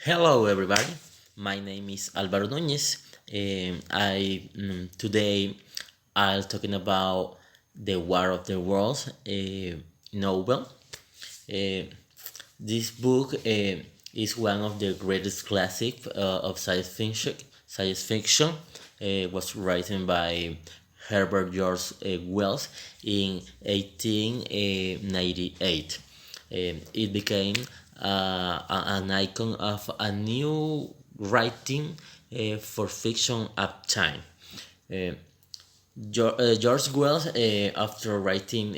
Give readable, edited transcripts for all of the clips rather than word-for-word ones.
Hello, everybody. My name is Álvaro Núñez. I today I'll talking about the War of the Worlds novel. Uh, this book is one of the greatest classic of science fiction. Science fiction was written by Herbert George Wells in 1898. It became an icon of a new writing for fiction at time. Uh, George Wells, after writing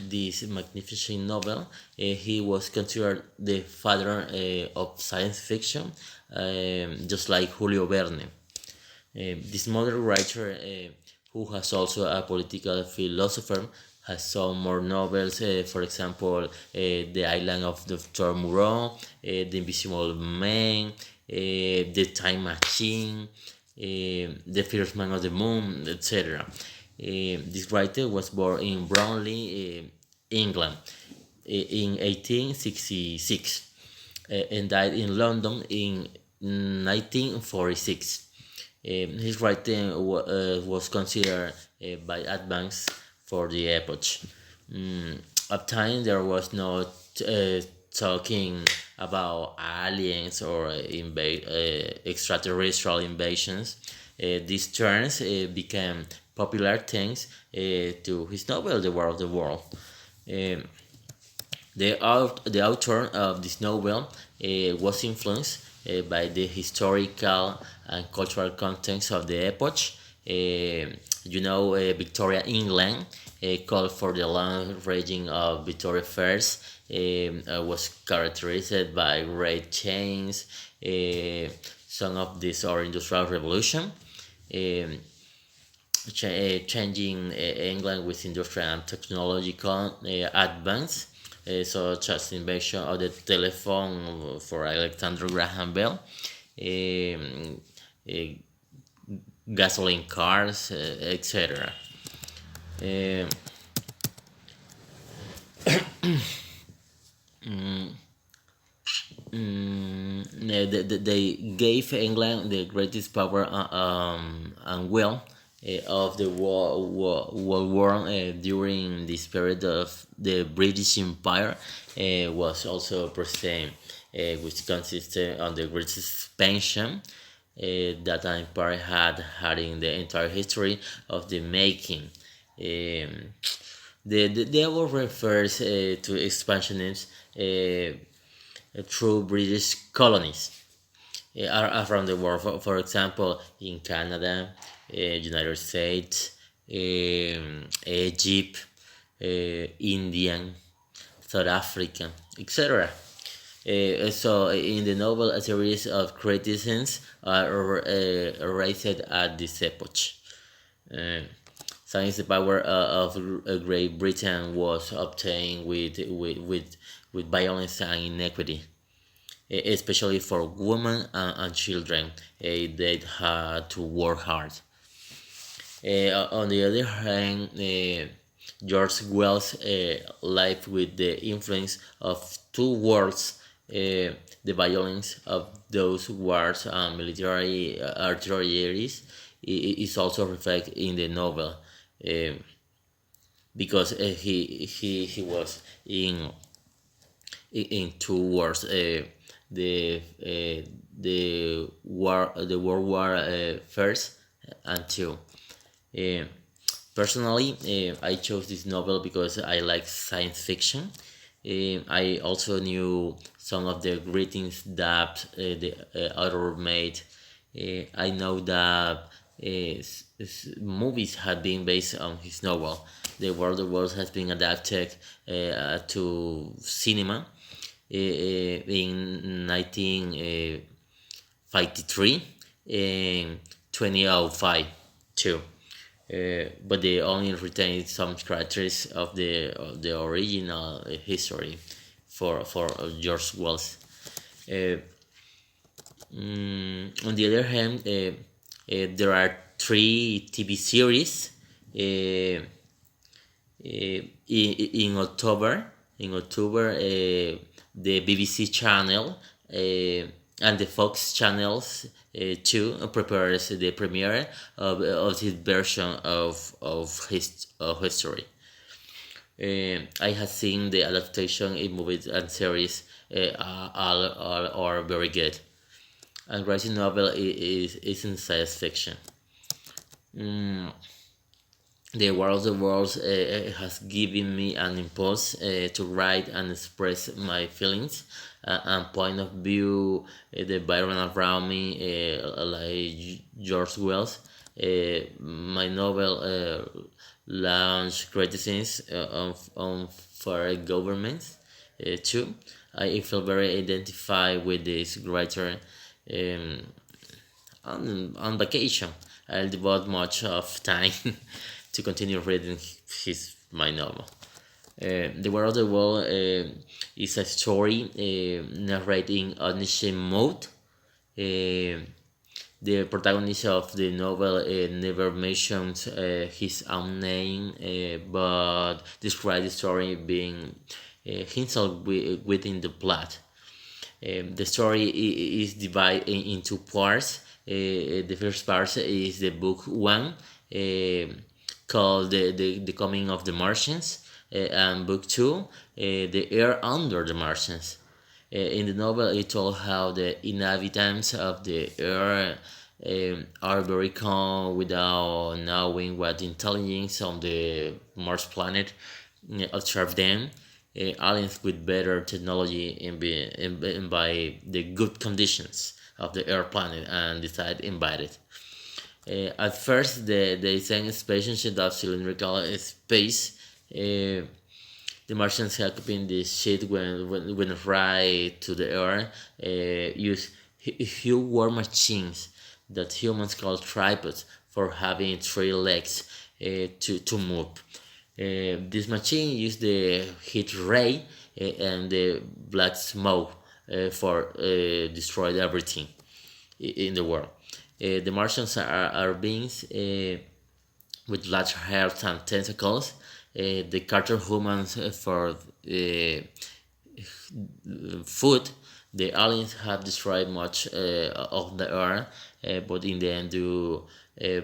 this magnificent novel, he was considered the father of science fiction, just like Julio Verne. This modern writer, who has also a political philosopher, has some more novels. For example, The Island of Dr. Moreau, The Invisible Man, The Time Machine, The First Man of the Moon, etc. This writer was born in Bromley, England, in 1866, and died in London in 1946. His writing was considered by advance for the epoch. Mm, at time there was no talking about aliens or extraterrestrial invasions. These terms became popular thanks to his novel *The War of the World*. Um, the author of this novel was influenced by the historical and cultural context of the epoch. Victoria, England, called for the long reign of Victoria First, was characterized by great change, some of this or industrial revolution. Um, Changing England with industrial and technological advance, such as the invention of the telephone for Alexander Graham Bell, um, uh, gasoline cars, etc. Um, they gave England the greatest power and will of the World War during this period of the British Empire was also present, which consisted on the greatest expansion that an empire had in the entire history of the making. Um, the word refers to expansionism through British colonies around the world. For example, in Canada, United States, Egypt, India, South Africa, etc. So, in the novel, a series of criticisms are raised at this epoch. Uh, Since the power of Great Britain was obtained with violence and inequity, especially for women and children. They had to work hard. On the other hand, George Wells lived with the influence of two wars, the violence of those wars and military artilleries is also reflected in the novel, um, because he was in two wars, the World War First and Two. Uh, Personally, I chose this novel because I like science fiction. I also knew some of the greetings that the author made. I know that movies had been based on his novel. The World of Worlds has been adapted to cinema in 1953 and 2005 too. But they only retain some characters of the original history for George Wells. Uh, on the other hand, there are three TV series in October. In October, the BBC channel and the Fox channels too prepares the premiere of his version of history. I have seen the adaptation in movies and series. All are very good. And writing novel isn't science fiction. Mm, the War of the Worlds has given me an impulse to write and express my feelings and point of view. The environment around me, like George Wells. My novel launched criticisms on foreign governments too. I feel very identified with this writer. Um, on vacation, I'll devote much of time to continue reading his my novel. The War of the World is a story narrated in omniscient mode. Uh, the protagonist of the novel never mentions his own name, but describes the story being himself within the plot. The story is divided into parts. The first part is the book one, called the Coming of the Martians, and book two, The Air Under the Martians. In the novel, it told how the inhabitants of the air are very calm without knowing what intelligence on the Mars planet observe them. Aliens with better technology and by the good conditions of the air planet and decide to invade it. At first, they send a spaceship of cylindrical space. The Martians occupying the ship when right to the air use huge war machines that humans call tripods for having three legs to move. This machine use the heat ray and the black smoke for destroy everything in the world. The Martians are beings with large hairs and tentacles. The carter humans for food. The aliens have destroyed much of the earth, but in the end, due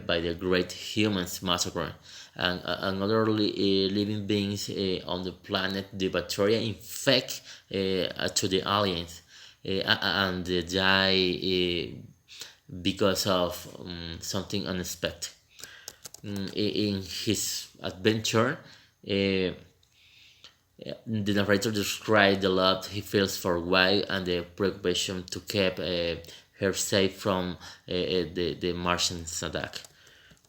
by the great humans massacre and other living beings on the planet, the bacteria infect to the aliens and they die because of something unexpected. In his adventure, the narrator described the love he feels for wife and the preoccupation to keep her safe from the Martians' attack.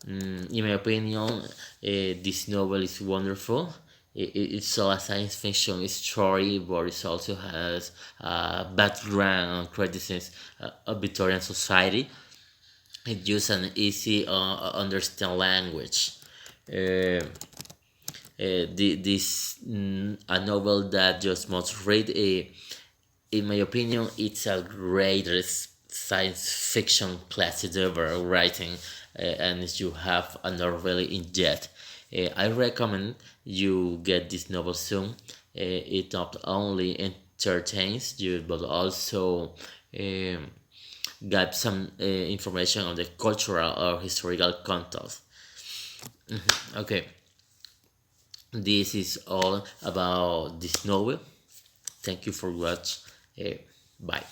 In my opinion, this novel is wonderful. It's a science fiction story, but it also has a background criticism of Victorian society. It uses an easy understand language. Uh, this a novel that just must read. In my opinion, it's a great science fiction classic ever writing, and you have a novel in depth. I recommend you get this novel soon. It not only entertains you but also got some information on the cultural or historical context. Okay, this is all about this novel. Thank you for watching. Bye.